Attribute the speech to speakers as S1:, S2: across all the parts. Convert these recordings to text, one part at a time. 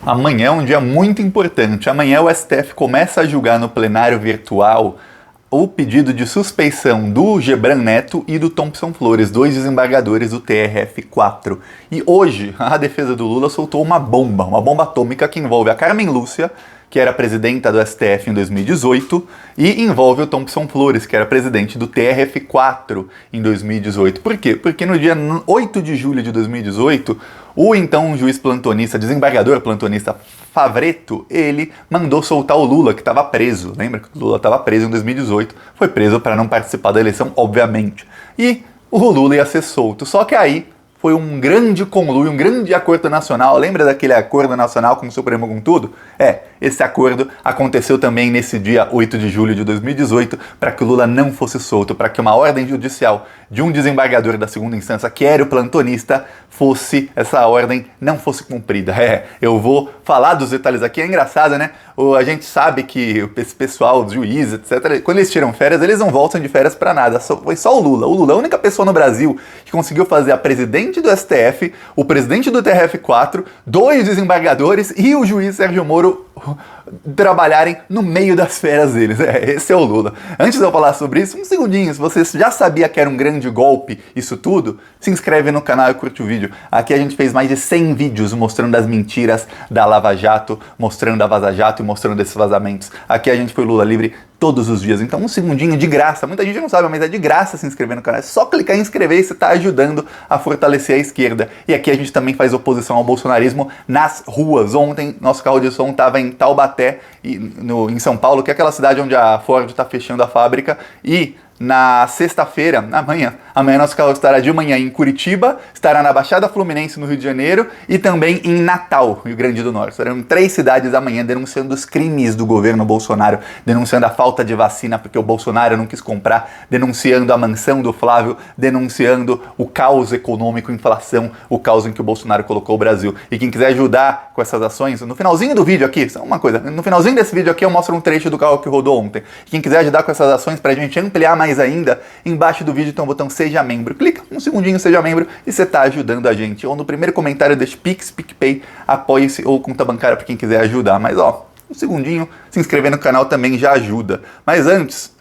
S1: Amanhã é um dia muito importante. Amanhã o STF começa a julgar no plenário virtual o pedido de suspeição do Gebran Neto e do Thompson Flores, dois desembargadores do TRF4. E hoje a defesa do Lula soltou uma bomba atômica que envolve a Carmen Lúcia, que era presidenta do STF em 2018, e envolve o Thompson Flores, que era presidente do TRF4 em 2018. Por quê? Porque no dia 8 de julho de 2018, o então juiz plantonista, desembargador plantonista Favretto, ele mandou soltar o Lula, que estava preso. Lembra que o Lula estava preso em 2018? Foi preso para não participar da eleição, obviamente. E o Lula ia ser solto. Só que aí foi um grande conluio, um grande acordo nacional. Lembra daquele acordo nacional com o Supremo com tudo? Esse acordo aconteceu também nesse dia 8 de julho de 2018 para que o Lula não fosse solto, para que uma ordem judicial de um desembargador da segunda instância, que era o plantonista, essa ordem não fosse cumprida. Eu vou falar dos detalhes aqui, é engraçado, né? A gente sabe que esse pessoal, os juízes, etc., quando eles tiram férias, eles não voltam de férias para nada. Foi só o Lula. O Lula é a única pessoa no Brasil que conseguiu fazer a presidente do STF, o presidente do TRF4, dois desembargadores e o juiz Sérgio Moro trabalharem no meio das férias deles. Esse é o Lula. Antes de eu falar sobre isso, um segundinho, se você já sabia que era um grande golpe isso tudo, se inscreve no canal e curte o vídeo. Aqui a gente fez mais de 100 vídeos mostrando as mentiras da Lava Jato, mostrando a Vaza Jato e mostrando esses vazamentos. Aqui a gente foi Lula livre todos os dias. Então um segundinho de graça, muita gente não sabe, mas é de graça se inscrever no canal. É só clicar em inscrever e você está ajudando a fortalecer a esquerda. E aqui a gente também faz oposição ao bolsonarismo nas ruas. Ontem nosso carro de som estava em Taubaté, em São Paulo, que é aquela cidade onde a Ford está fechando a fábrica, e na sexta-feira, amanhã nosso carro estará de manhã em Curitiba, estará na Baixada Fluminense, no Rio de Janeiro, e também em Natal, Rio Grande do Norte. Estarão em 3 cidades amanhã denunciando os crimes do governo Bolsonaro, denunciando a falta de vacina porque o Bolsonaro não quis comprar, denunciando a mansão do Flávio, denunciando o caos econômico, inflação, o caos em que o Bolsonaro colocou o Brasil. E quem quiser ajudar com essas ações, no finalzinho do vídeo aqui, só uma coisa, no finalzinho desse vídeo aqui eu mostro um trecho do carro que rodou ontem. Quem quiser ajudar com essas ações pra gente ampliar mais ainda, embaixo do vídeo tem um botão Seja Membro. Clica um segundinho, Seja Membro, e você está ajudando a gente. Ou no primeiro comentário deixe Pix, PicPay, Apoie-se ou conta bancária para quem quiser ajudar. Mas um segundinho, se inscrever no canal também já ajuda. Mas antes,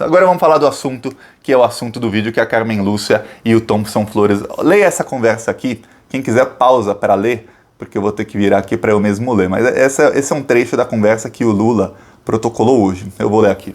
S1: agora vamos falar do assunto, que é o assunto do vídeo, que é a Carmen Lúcia e o Thompson Flores. Leia essa conversa aqui, quem quiser pausa para ler, porque eu vou ter que virar aqui para eu mesmo ler. Mas esse é um trecho da conversa que o Lula protocolou hoje. Eu vou ler aqui.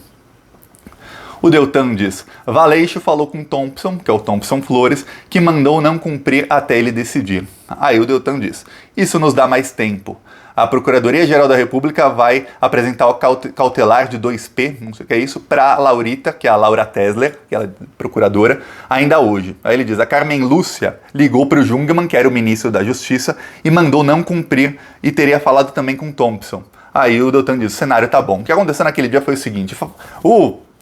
S1: O Deltan diz: Valeixo falou com Thompson, que é o Thompson Flores, que mandou não cumprir até ele decidir. Aí o Deltan diz: isso nos dá mais tempo. A Procuradoria-Geral da República vai apresentar o cautelar de 2P, não sei o que é isso, para a Laurita, que é a Laura Tesler, que é a procuradora, ainda hoje. Aí ele diz: a Carmen Lúcia ligou para o Jungmann, que era o ministro da Justiça, e mandou não cumprir e teria falado também com Thompson. Aí o Deltan diz: o cenário tá bom. O que aconteceu naquele dia foi o seguinte: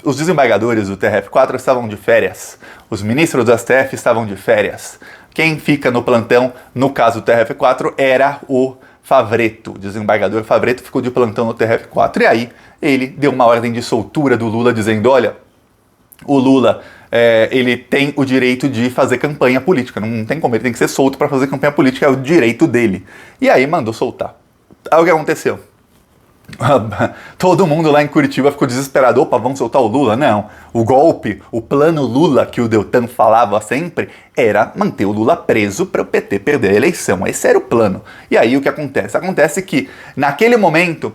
S1: os desembargadores do TRF4 estavam de férias, os ministros do STF estavam de férias. Quem fica no plantão, no caso do TRF4, era o Favretto. O desembargador Favretto ficou de plantão no TRF4. E aí ele deu uma ordem de soltura do Lula, dizendo: olha, o Lula ele tem o direito de fazer campanha política. Não tem como, ele tem que ser solto para fazer campanha política, é o direito dele. E aí mandou soltar. Aí o que aconteceu? Todo mundo lá em Curitiba ficou desesperado. Opa, vamos soltar o Lula? Não. O golpe, o plano Lula que o Deltan falava sempre era manter o Lula preso para o PT perder a eleição. Esse era o plano. E aí o que acontece? Acontece que naquele momento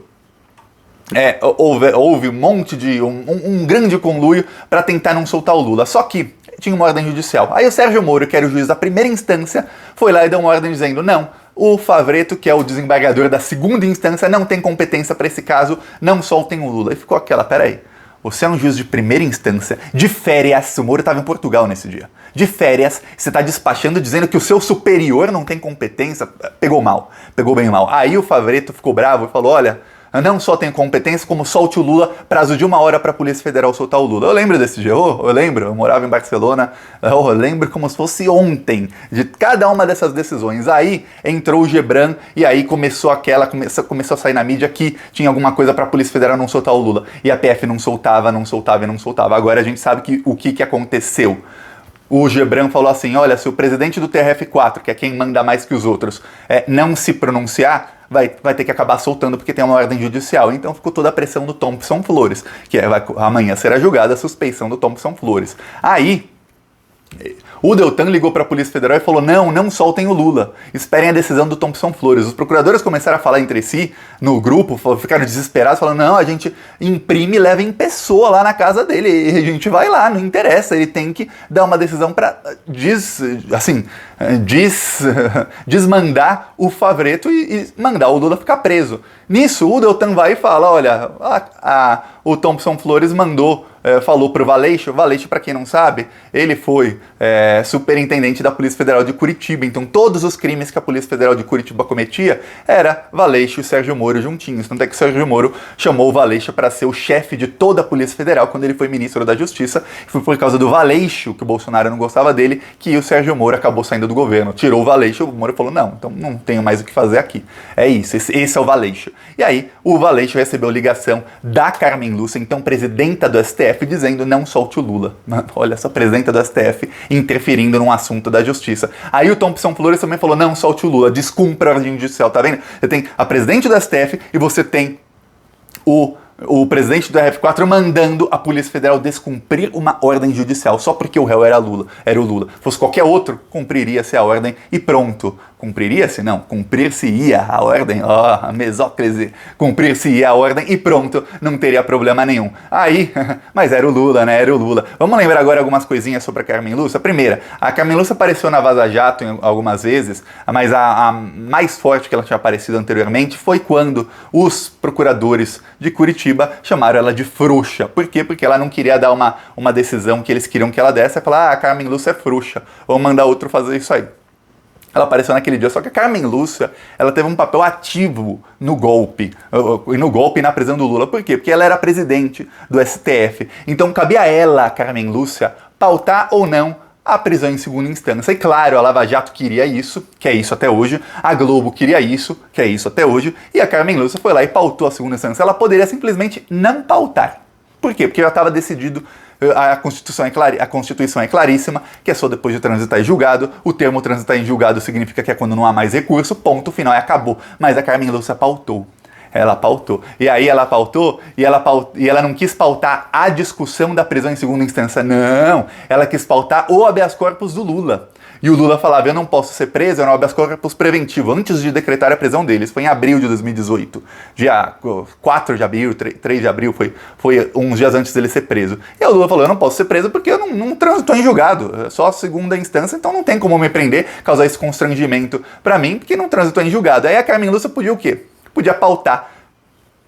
S1: houve um monte de um grande conluio para tentar não soltar o Lula. Só que tinha uma ordem judicial. Aí o Sérgio Moro, que era o juiz da primeira instância, foi lá e deu uma ordem dizendo: não, o Favretto, que é o desembargador da segunda instância, não tem competência para esse caso, não soltem o Lula. E ficou aquela: peraí, você é um juiz de primeira instância, de férias, o Moro estava em Portugal nesse dia, de férias, você está despachando dizendo que o seu superior não tem competência. Pegou mal, pegou bem mal. Aí o Favretto ficou bravo e falou: olha, eu não só tenho competência, como solte o Lula, prazo de 1 hora para a Polícia Federal soltar o Lula. Eu lembro desse dia, eu lembro, eu morava em Barcelona, eu lembro como se fosse ontem, de cada uma dessas decisões. Aí entrou o Gebran e aí começou a sair na mídia que tinha alguma coisa para a Polícia Federal não soltar o Lula. E a PF não soltava. Agora a gente sabe o que aconteceu. O Gebran falou assim: olha, se o presidente do TRF4, que é quem manda mais que os outros, não se pronunciar, vai ter que acabar soltando porque tem uma ordem judicial. Então ficou toda a pressão do Thompson Flores, que amanhã será julgada a suspeição do Thompson Flores. Aí, o Deltan ligou para a Polícia Federal e falou: não soltem o Lula, esperem a decisão do Thompson Flores. Os procuradores começaram a falar entre si, no grupo, ficaram desesperados, falando: não, a gente imprime e leva em pessoa lá na casa dele, e a gente vai lá, não interessa, ele tem que dar uma decisão para desmandar o Favretto e mandar o Lula ficar preso. Nisso, o Deltan vai e fala: olha, o Thompson Flores falou pro Valeixo, para quem não sabe, ele foi superintendente da Polícia Federal de Curitiba, então todos os crimes que a Polícia Federal de Curitiba cometia era Valeixo e Sérgio Moro juntinhos, tanto é que o Sérgio Moro chamou o Valeixo para ser o chefe de toda a Polícia Federal quando ele foi ministro da Justiça, e foi por causa do Valeixo, que o Bolsonaro não gostava dele, que o Sérgio Moro acabou saindo do governo, tirou o Valeixo, o Moro falou: não, então não tenho mais o que fazer aqui, é isso, esse é o Valeixo. E aí o Valeixo recebeu ligação da Carmen Lúcia, então presidenta do STF, dizendo: não solte o Lula. Olha só, presidenta do STF interferindo num assunto da justiça. Aí o Thompson Flores também falou: não solte o Lula, descumpra a ordem judicial, tá vendo? Você tem a presidente do STF e você tem o presidente do RF4 mandando a Polícia Federal descumprir uma ordem judicial só porque o réu era o Lula. Fosse qualquer outro, cumpriria-se a ordem e pronto. Cumpриria-se? Não, cumprir-se-ia a ordem, a mesóclise, cumprir-se-ia a ordem e pronto, não teria problema nenhum. Aí, mas era o Lula, né, era o Lula. Vamos lembrar agora algumas coisinhas sobre a Carmen Lúcia? Primeira, a Carmen Lúcia apareceu na Vaza Jato algumas vezes, mas a mais forte que ela tinha aparecido anteriormente foi quando os procuradores de Curitiba chamaram ela de frouxa. Por quê? Porque ela não queria dar uma decisão que eles queriam que ela desse, e falar: a Carmen Lúcia é frouxa, vamos mandar outro fazer isso aí. Ela apareceu naquele dia, só que a Carmen Lúcia, ela teve um papel ativo no golpe e na prisão do Lula. Por quê? Porque ela era presidente do STF. Então cabia a ela, Carmen Lúcia, pautar ou não a prisão em segunda instância. E claro, a Lava Jato queria isso, que é isso até hoje, a Globo queria isso, que é isso até hoje, e a Carmen Lúcia foi lá e pautou a segunda instância. Ela poderia simplesmente não pautar. Por quê? Porque já estava decidido. A Constituição é claríssima, que é só depois de transitar em julgado. O termo transitar em julgado significa que é quando não há mais recurso, ponto final, e acabou. Mas a Carmen Lúcia pautou. Ela pautou. E aí ela pautou e ela não quis pautar a discussão da prisão em segunda instância. Não, ela quis pautar o habeas corpus do Lula. E o Lula falava: eu não posso ser preso, era um habeas corpus preventivo, antes de decretar a prisão deles. Foi em abril de 2018. Dia 4 de abril, 3 de abril, foi uns dias antes dele ser preso. E o Lula falou: eu não posso ser preso porque eu não transitou em julgado. É só a segunda instância, então não tem como me prender, causar esse constrangimento pra mim, porque não transitou em julgado. Aí a Carmen Lúcia podia o quê? Podia pautar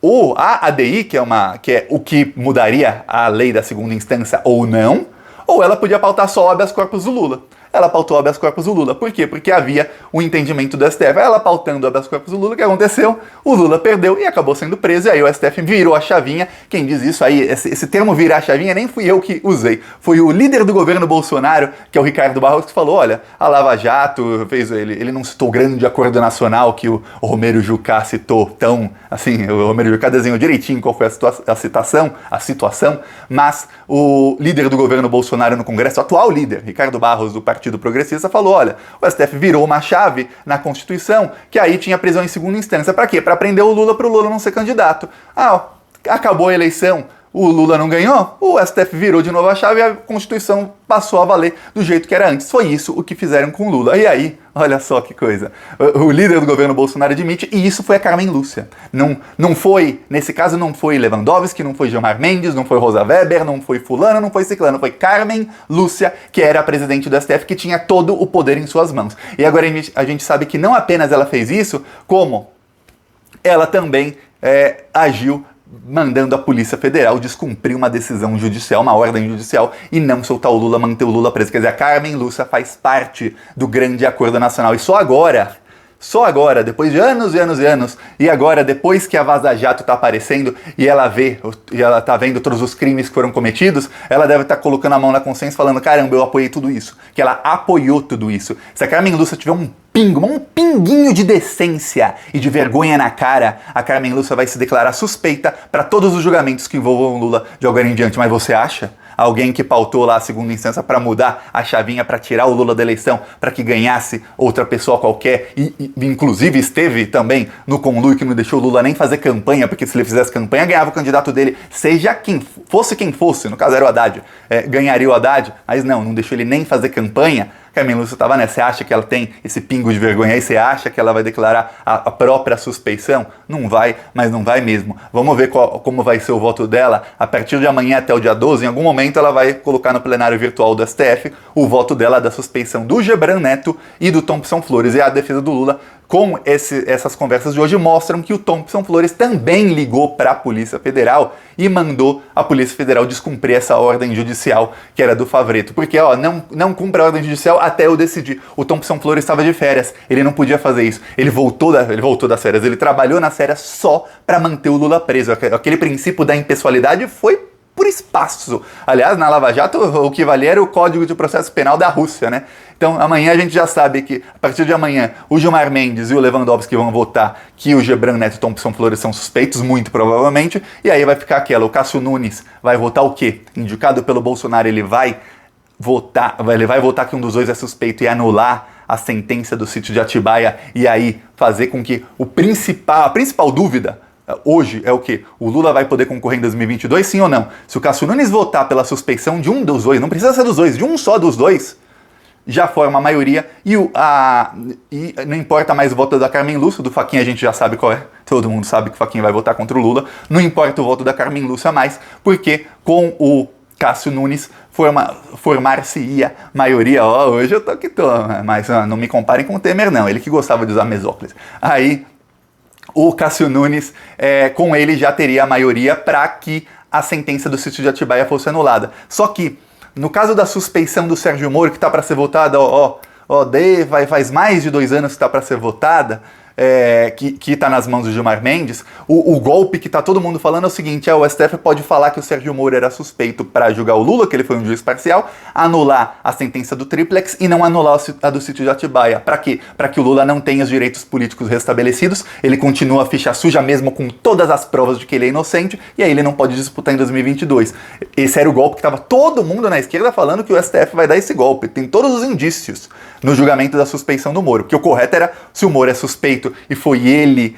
S1: ou a ADI, que é o que mudaria a lei da segunda instância ou não, ou ela podia pautar só o habeas corpus do Lula. Ela pautou o habeas corpus do Lula. Por quê? Porque havia o entendimento do STF. Ela pautando o habeas corpus do Lula, o que aconteceu? O Lula perdeu e acabou sendo preso, e aí o STF virou a chavinha. Quem diz isso aí, esse termo virar a chavinha, nem fui eu que usei. Foi o líder do governo Bolsonaro, que é o Ricardo Barros, que falou: olha, a Lava Jato fez, ele não citou o grande acordo nacional que o Romero Jucá citou tão, assim, o Romero Jucá desenhou direitinho qual foi a situação, mas o líder do governo Bolsonaro no Congresso, o atual líder, Ricardo Barros, do Partido Progressista, falou: olha, o STF virou uma chave na Constituição, que aí tinha prisão em segunda instância. Para quê? Para prender o Lula, para o Lula não ser candidato. Acabou a eleição, o Lula não ganhou, o STF virou de novo a chave e a Constituição passou a valer do jeito que era antes. Foi isso o que fizeram com o Lula. E aí, olha só que coisa, o líder do governo Bolsonaro admite, e isso foi a Carmen Lúcia. Não foi, nesse caso, não foi Lewandowski, não foi Gilmar Mendes, não foi Rosa Weber, não foi fulano, não foi ciclano, foi Carmen Lúcia, que era a presidente do STF, que tinha todo o poder em suas mãos. E agora a gente sabe que não apenas ela fez isso, como ela também agiu mandando a Polícia Federal descumprir uma decisão judicial, uma ordem judicial, e não soltar o Lula, manter o Lula preso. Quer dizer, a Carmen Lúcia faz parte do grande acordo nacional. E só agora, depois de anos e anos e anos, e agora, depois que a Vaza Jato tá aparecendo e ela tá vendo todos os crimes que foram cometidos, ela deve estar colocando a mão na consciência falando: caramba, eu apoiei tudo isso. Que ela apoiou tudo isso. Se a Carmen Lúcia tiver um pinguinho de decência e de vergonha na cara, a Carmen Lúcia vai se declarar suspeita para todos os julgamentos que envolvam o Lula de agora em diante. Mas você acha? alguém que pautou lá a segunda instância para mudar a chavinha, para tirar o Lula da eleição, para que ganhasse outra pessoa qualquer, e inclusive esteve também no conluio que não deixou o Lula nem fazer campanha, porque se ele fizesse campanha, ganhava o candidato dele, seja quem fosse, no caso era o Haddad, ganharia o Haddad, mas não deixou ele nem fazer campanha. Carmen Lúcia estava nessa, você acha que ela tem esse pingo de vergonha aí? Você acha que ela vai declarar a própria suspeição? Não vai, mas não vai mesmo. Vamos ver como vai ser o voto dela. A partir de amanhã até o dia 12, em algum momento ela vai colocar no plenário virtual do STF o voto dela da suspeição do Gebran Neto e do Thompson Flores. E a defesa do Lula, com essas conversas de hoje, mostram que o Thompson Flores também ligou para a Polícia Federal e mandou a Polícia Federal descumprir essa ordem judicial que era do Favretto. Porque, não cumpre a ordem judicial até eu decidir. O Thompson Flores estava de férias, ele não podia fazer isso. Ele voltou das férias, ele trabalhou nas férias só para manter o Lula preso. Aquele princípio da impessoalidade foi por espaço. Aliás, na Lava Jato, o que valia era o Código de Processo Penal da Rússia, né? Então, amanhã a gente já sabe que, a partir de amanhã, o Gilmar Mendes e o Lewandowski vão votar que o Gebran Neto e o Thompson Flores são suspeitos, muito provavelmente, e aí vai ficar aquela, o Cássio Nunes vai votar o quê? Indicado pelo Bolsonaro, ele vai votar que um dos dois é suspeito e anular a sentença do sítio de Atibaia, e aí fazer com que a principal dúvida hoje é o quê? O Lula vai poder concorrer em 2022, sim ou não? Se o Cássio Nunes votar pela suspeição de um dos dois, não precisa ser dos dois, de um só dos dois, já forma a maioria e não importa mais o voto da Carmen Lúcia, do Fachin a gente já sabe qual é, todo mundo sabe que o Fachin vai votar contra o Lula, não importa o voto da Carmen Lúcia mais, porque com o Cássio Nunes formar-se-ia maioria, hoje eu tô que tô, mas não me comparem com o Temer não, ele que gostava de usar mesóclise. Aí o Cássio Nunes, com ele já teria a maioria para que a sentença do sítio de Atibaia fosse anulada. Só que, no caso da suspeição do Sérgio Moro, que está para ser votada, faz mais de 2 anos que está para ser votada, que está nas mãos do Gilmar Mendes, o golpe que está todo mundo falando é o seguinte, o STF pode falar que o Sérgio Moro era suspeito para julgar o Lula, que ele foi um juiz parcial, anular a sentença do Triplex e não anular a do sítio de Atibaia. Para quê? Para que o Lula não tenha os direitos políticos restabelecidos, ele continua a ficha suja mesmo com todas as provas de que ele é inocente, e aí ele não pode disputar em 2022. Esse era o golpe que estava todo mundo na esquerda falando que o STF vai dar esse golpe. Tem todos os indícios no julgamento da suspeição do Moro, porque o correto era, se o Moro é suspeito e foi ele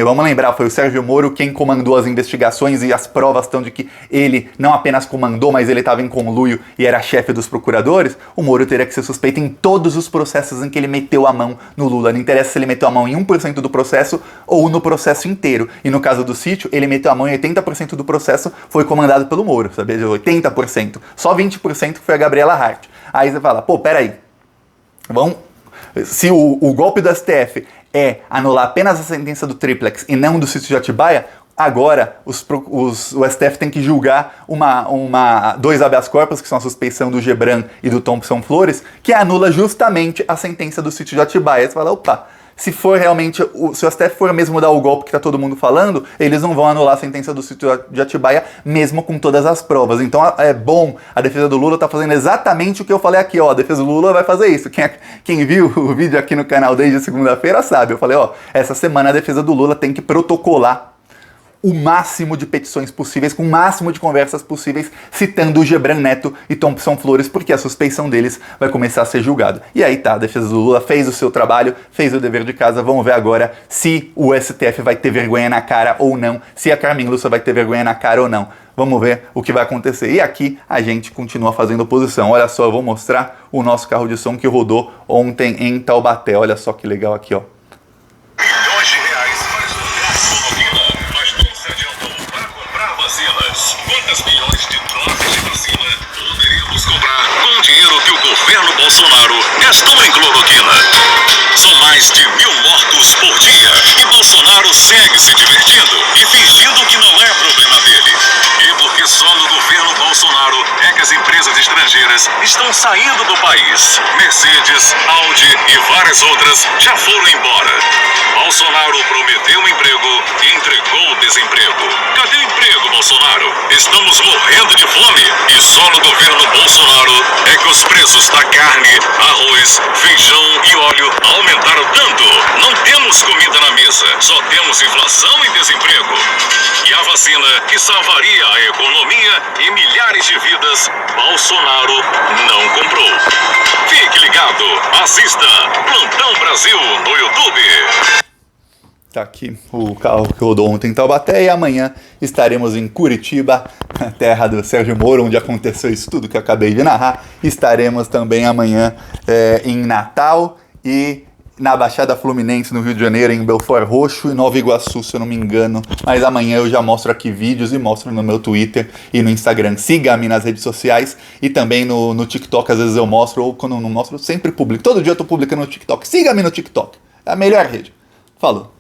S1: vamos lembrar, foi o Sérgio Moro quem comandou as investigações e as provas estão de que ele não apenas comandou, mas ele estava em conluio e era chefe dos procuradores, o Moro teria que ser suspeito em todos os processos em que ele meteu a mão no Lula. Não interessa se ele meteu a mão em 1% do processo ou no processo inteiro. E no caso do sítio, ele meteu a mão em 80% do processo, foi comandado pelo Moro, sabe? 80%. Só 20% foi a Gabriela Hart. Aí você fala, peraí, se o golpe do STF é anular apenas a sentença do Triplex e não do sítio de Atibaia, agora o STF tem que julgar dois habeas corpus, que são a suspeição do Gebran e do Thompson Flores, que anula justamente a sentença do sítio de Atibaia. Você fala, se for realmente, se o STF for mesmo dar o golpe que está todo mundo falando, eles não vão anular a sentença do sítio de Atibaia, mesmo com todas as provas. Então é bom, a defesa do Lula está fazendo exatamente o que eu falei aqui, a defesa do Lula vai fazer isso. Quem viu o vídeo aqui no canal desde segunda-feira sabe, eu falei, essa semana a defesa do Lula tem que protocolar o máximo de petições possíveis, com o máximo de conversas possíveis, citando o Gebran Neto e Thompson Flores, porque a suspeição deles vai começar a ser julgada. E aí a defesa do Lula fez o seu trabalho, fez o dever de casa, vamos ver agora se o STF vai ter vergonha na cara ou não, se a Carmen Lúcia vai ter vergonha na cara ou não. Vamos ver o que vai acontecer. E aqui a gente continua fazendo oposição. Olha só, eu vou mostrar o nosso carro de som que rodou ontem em Taubaté. Olha só que legal aqui,
S2: Quantas milhões de doses de vacina poderíamos comprar com o dinheiro que o governo Bolsonaro gastou em cloroquina? São mais de 1.000 mortos por dia e Bolsonaro segue se divertindo e fingindo que não é problema dele. E porque só no governo Bolsonaro é que as empresas estrangeiras estão saindo do país. Mercedes, Audi e várias outras já foram embora. Bolsonaro prometeu emprego e entregou o desemprego. Cadê o emprego, Bolsonaro? Estamos morrendo de fome e só no governo Bolsonaro é que os preços da carne, arroz, feijão e óleo aumentaram tanto. Não temos comida na mesa, só temos inflação e desemprego. E a vacina vacina que salvaria a economia e milhares de vidas, Bolsonaro não comprou. Fique ligado, assista Plantão Brasil no YouTube.
S1: Tá aqui o carro que rodou ontem em Taubaté e amanhã estaremos em Curitiba, terra do Sérgio Moro, onde aconteceu isso tudo que eu acabei de narrar. Estaremos também amanhã em Natal e na Baixada Fluminense, no Rio de Janeiro, em Belfort Roxo e Nova Iguaçu, se eu não me engano. Mas amanhã eu já mostro aqui vídeos e mostro no meu Twitter e no Instagram. Siga-me nas redes sociais e também no TikTok, às vezes eu mostro, ou quando eu não mostro, eu sempre publico. Todo dia eu tô publicando no TikTok. Siga-me no TikTok, é a melhor rede. Falou!